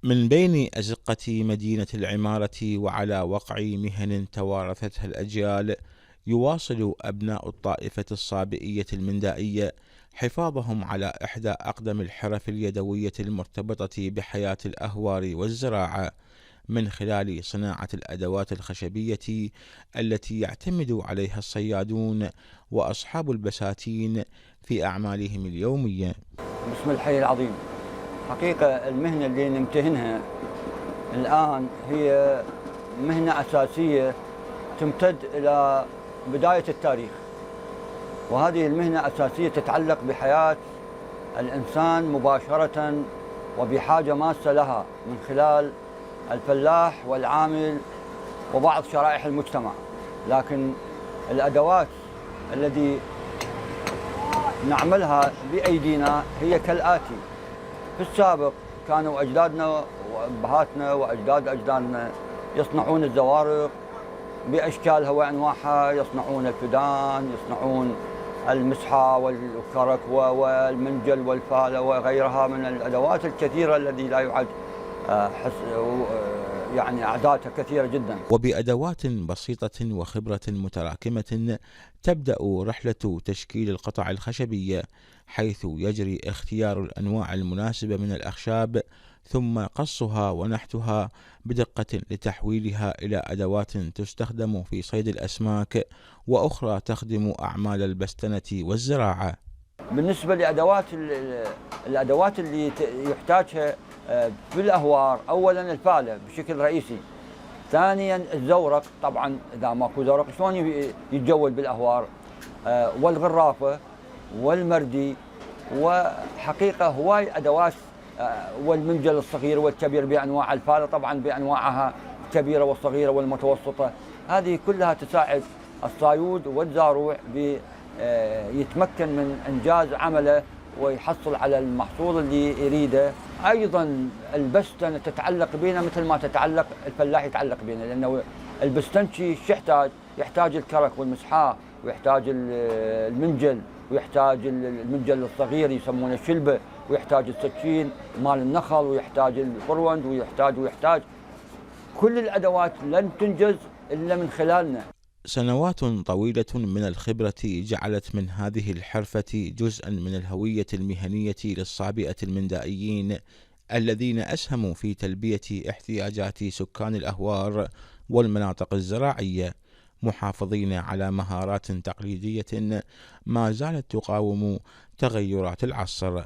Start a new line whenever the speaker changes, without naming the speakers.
من بين أزقة مدينة العمارة وعلى وقع مهن توارثتها الأجيال، يواصل أبناء الطائفة الصابئية المندائية حفاظهم على إحدى أقدم الحرف اليدوية المرتبطة بحياة الأهوار والزراعة، من خلال صناعة الأدوات الخشبية التي يعتمد عليها الصيادون وأصحاب البساتين في أعمالهم اليومية.
بسم الحي العظيم. حقيقة المهنة اللي نمتهنها الآن هي مهنة أساسية تمتد إلى بداية التاريخ، وهذه المهنة أساسية تتعلق بحياة الإنسان مباشرة وبحاجة ماسة لها من خلال الفلاح والعامل وبعض شرائح المجتمع. لكن الأدوات التي نعملها بأيدينا هي كالآتي: في السابق كانوا أجدادنا وأبهاتنا وأجداد أجدادنا يصنعون الزوارق بأشكالها وأنواعها، يصنعون الفدان، يصنعون المسحة والكرك والمنجل والفالة وغيرها من الأدوات الكثيرة التي لا يعد يعني أعدادها كثيرة جدا.
وبأدوات بسيطة وخبرة متراكمة تبدأ رحلة تشكيل القطع الخشبية، حيث يجري اختيار الأنواع المناسبة من الأخشاب، ثم قصها ونحتها بدقة لتحويلها إلى أدوات تستخدم في صيد الأسماك، وأخرى تخدم أعمال البستنة والزراعة.
بالنسبة الأدوات اللي يحتاجها في الأهوار، أولا الفالة بشكل رئيسي، ثانيا الزورق، طبعا إذا ماكو زورق شلون يتجول بالأهوار، والغرافة والمردي، وحقيقة هواي أدوات، والمنجل الصغير والكبير بأنواع، الفالة طبعا بأنواعها الكبيرة والصغيرة والمتوسطة. هذه كلها تساعد الصيود والزاروع يتمكن من إنجاز عمله ويحصل على المحصول اللي يريده. أيضا البستنة تتعلق بنا مثل ما تتعلق الفلاح يتعلق بنا، لأنه البستنشي شو يحتاج الكرك والمسحاة، ويحتاج المنجل، ويحتاج المنجل الصغير يسمونه الشلبة، ويحتاج السكين مال النخل، ويحتاج الفروند، ويحتاج كل الأدوات لن تنجز إلا من خلالنا.
سنوات طويلة من الخبرة جعلت من هذه الحرفة جزءا من الهوية المهنية للصابئة المندائيين، الذين أسهموا في تلبية احتياجات سكان الأهوار والمناطق الزراعية، محافظين على مهارات تقليدية ما زالت تقاوم تغيرات العصر.